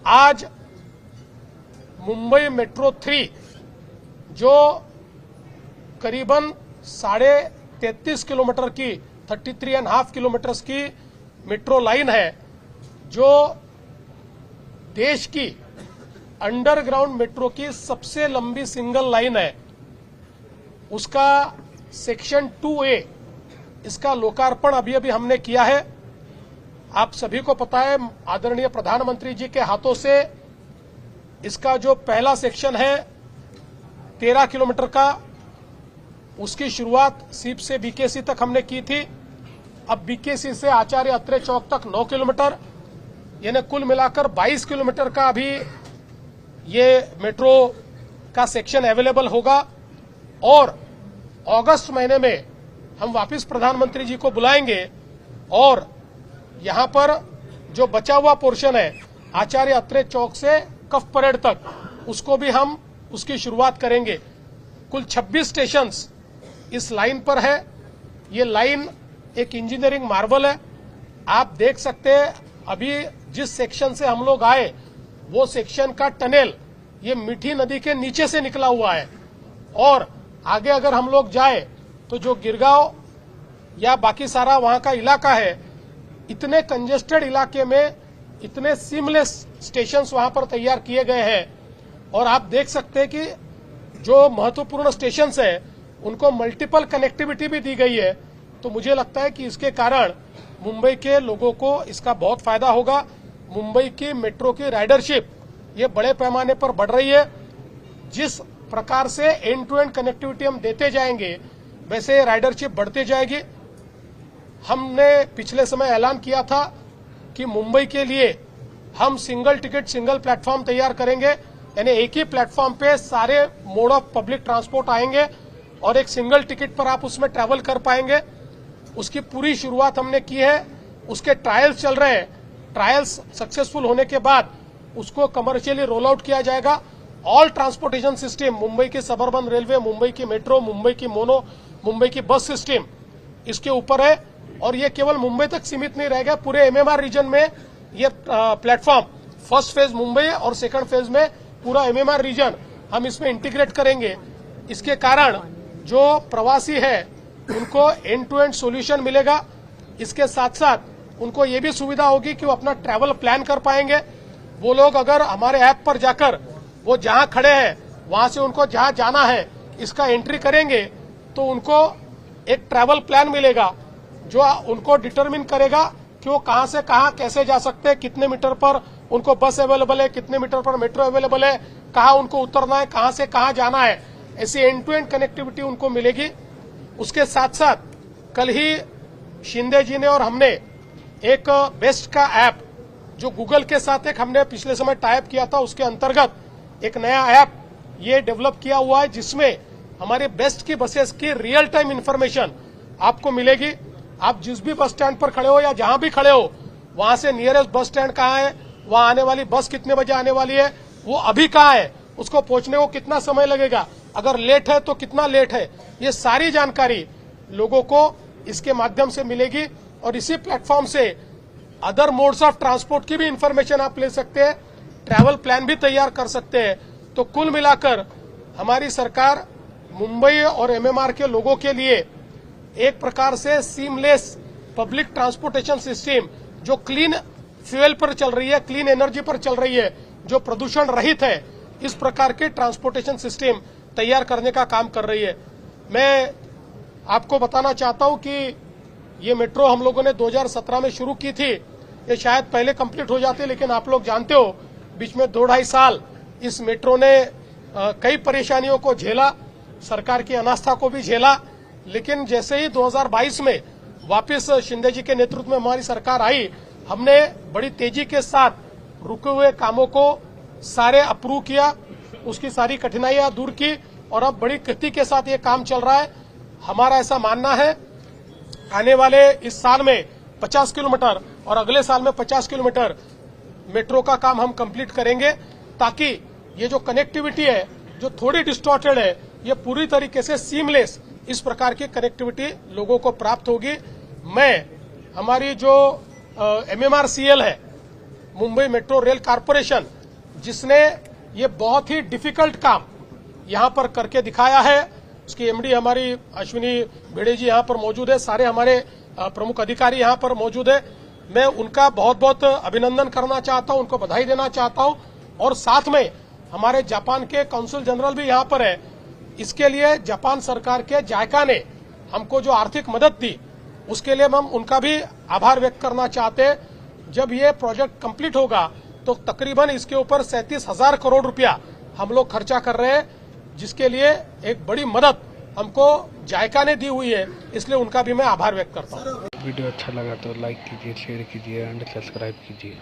आज मुंबई मेट्रो 3 जो करीबन 33.5 किलोमीटर की 33.5 किलोमीटर की मेट्रो लाइन है, जो देश की अंडरग्राउंड मेट्रो की सबसे लंबी सिंगल लाइन है, उसका सेक्शन 2A इसका लोकार्पण अभी अभी हमने किया है। आप सभी को पता है, आदरणीय प्रधानमंत्री जी के हाथों से इसका जो पहला सेक्शन है 13 किलोमीटर का, उसकी शुरुआत सीप से बीकेसी तक हमने की थी। अब बीकेसी से आचार्य अत्रे चौक तक 9 किलोमीटर, यानी कुल मिलाकर 22 किलोमीटर का अभी ये मेट्रो का सेक्शन अवेलेबल होगा। और अगस्त महीने में हम वापस प्रधानमंत्री जी को बुलाएंगे और यहां पर जो बचा हुआ पोर्शन है आचार्य अत्रे चौक से कफ परेड तक, उसको भी हम उसकी शुरुआत करेंगे। कुल 26 स्टेशंस इस लाइन पर है। ये लाइन एक इंजीनियरिंग मार्वल है। आप देख सकते हैं अभी जिस सेक्शन से हम लोग आए वो सेक्शन का टनल ये मीठी नदी के नीचे से निकला हुआ है, और आगे अगर हम लोग जाए तो जो गिरगांव या बाकी सारा वहां का इलाका है, इतने कंजेस्टेड इलाके में इतने सीमलेस स्टेशंस वहां पर तैयार किए गए हैं। और आप देख सकते हैं कि जो महत्वपूर्ण स्टेशंस है उनको मल्टीपल कनेक्टिविटी भी दी गई है। तो मुझे लगता है कि इसके कारण मुंबई के लोगों को इसका बहुत फायदा होगा। मुंबई की मेट्रो की राइडरशिप ये बड़े पैमाने पर बढ़ रही है। जिस प्रकार से एंड टू एंड कनेक्टिविटी हम देते जाएंगे वैसे राइडरशिप बढ़ती जाएगी। हमने पिछले समय ऐलान किया था कि मुंबई के लिए हम सिंगल टिकट सिंगल प्लेटफॉर्म तैयार करेंगे, यानी एक ही प्लेटफॉर्म पे सारे मोड ऑफ पब्लिक ट्रांसपोर्ट आएंगे और एक सिंगल टिकट पर आप उसमें ट्रैवल कर पाएंगे। उसकी पूरी शुरुआत हमने की है, उसके ट्रायल्स चल रहे हैं। ट्रायल्स सक्सेसफुल होने के बाद उसको कमर्शियली रोल आउट किया जाएगा। ऑल ट्रांसपोर्टेशन सिस्टम, मुंबई की सबअर्बन रेलवे, मुंबई की मेट्रो, मुंबई की मोनो, मुंबई की बस सिस्टम इसके ऊपर है। और ये केवल मुंबई तक सीमित नहीं रहेगा, पूरे एमएमआर रीजन में ये प्लेटफॉर्म फर्स्ट फेज मुंबई और सेकंड फेज में पूरा एमएमआर रीजन हम इसमें इंटीग्रेट करेंगे। इसके कारण जो प्रवासी है उनको एंड टू एंड सॉल्यूशन मिलेगा। इसके साथ साथ उनको ये भी सुविधा होगी कि वो अपना ट्रैवल प्लान कर पाएंगे। वो लोग अगर हमारे ऐप पर जाकर वो जहां खड़े हैं वहां से उनको जहां जाना है इसका एंट्री करेंगे तो उनको एक ट्रैवल प्लान मिलेगा जो उनको डिटरमिन करेगा कि वो कहां से कहां कैसे जा सकते हैं, कितने मीटर पर उनको बस अवेलेबल है, कितने मीटर पर मेट्रो अवेलेबल है, कहां उनको उतरना है, कहां से कहां जाना है। ऐसी एंड टू एंड कनेक्टिविटी उनको मिलेगी। उसके साथ साथ कल ही शिंदे जी ने और हमने एक बेस्ट का ऐप जो गूगल के साथ एक हमने पिछले समय टाइप किया था, उसके अंतर्गत एक नया ऐप ये डेवलप किया हुआ है जिसमें हमारे बेस्ट की बसेस की रियल टाइम इंफॉर्मेशन आपको मिलेगी। आप जिस भी बस स्टैंड पर खड़े हो या जहां भी खड़े हो वहां से नियरेस्ट बस स्टैंड कहां है, वहां आने वाली बस कितने बजे आने वाली है, वो अभी कहां है, उसको पहुंचने को कितना समय लगेगा, अगर लेट है तो कितना लेट है, ये सारी जानकारी लोगों को इसके माध्यम से मिलेगी। और इसी प्लेटफॉर्म से अदर मोड्स ऑफ ट्रांसपोर्ट की भी इंफॉर्मेशन आप ले सकते हैं, ट्रैवल प्लान भी तैयार कर सकते हैं। तो कुल मिलाकर हमारी सरकार मुंबई और एमएमआर के लोगों के लिए एक प्रकार से सीमलेस पब्लिक ट्रांसपोर्टेशन सिस्टम जो क्लीन फ्यूल पर चल रही है, क्लीन एनर्जी पर चल रही है, जो प्रदूषण रहित है, इस प्रकार के ट्रांसपोर्टेशन सिस्टम तैयार करने का काम कर रही है। मैं आपको बताना चाहता हूं कि ये मेट्रो हम लोगों ने 2017 में शुरू की थी, ये शायद पहले कंप्लीट हो जाती, लेकिन आप लोग जानते हो बीच में 2-2.5 साल इस मेट्रो ने कई परेशानियों को झेला, सरकार की अनास्था को भी झेला। लेकिन जैसे ही 2022 में वापस शिंदे जी के नेतृत्व में हमारी सरकार आई, हमने बड़ी तेजी के साथ रुके हुए कामों को सारे अप्रूव किया, उसकी सारी कठिनाइयां दूर की और अब बड़ी गति के साथ ये काम चल रहा है। हमारा ऐसा मानना है आने वाले इस साल में 50 किलोमीटर और अगले साल में 50 किलोमीटर मेट्रो का काम हम कंप्लीट करेंगे, ताकि ये जो कनेक्टिविटी है जो थोड़ी डिस्टॉर्टेड है ये पूरी तरीके से सीमलेस इस प्रकार की कनेक्टिविटी लोगों को प्राप्त होगी। मैं हमारी जो एमएमआरसीएल है मुंबई मेट्रो रेल कारपोरेशन, जिसने ये बहुत ही डिफिकल्ट काम यहां पर करके दिखाया है। उसकी एमडी हमारी अश्विनी भिड़े जी यहां पर मौजूद है, सारे हमारे प्रमुख अधिकारी यहां पर मौजूद है। मैं उनका बहुत बहुत अभिनंदन करना चाहता हूं, उनको बधाई देना चाहता हूं। और साथ में हमारे जापान के काउंसिल जनरल भी यहां पर है। इसके लिए जापान सरकार के जायका ने हमको जो आर्थिक मदद दी, उसके लिए हम उनका भी आभार व्यक्त करना चाहते हैं। जब ये प्रोजेक्ट कंप्लीट होगा तो तकरीबन इसके ऊपर 37,000 करोड़ रुपया हम लोग खर्चा कर रहे हैं, जिसके लिए एक बड़ी मदद हमको जायका ने दी हुई है, इसलिए उनका भी मैं आभार व्यक्त करता हूं। वीडियो अच्छा लगा तो लाइक कीजिए, शेयर कीजिए एंड सब्सक्राइब कीजिए।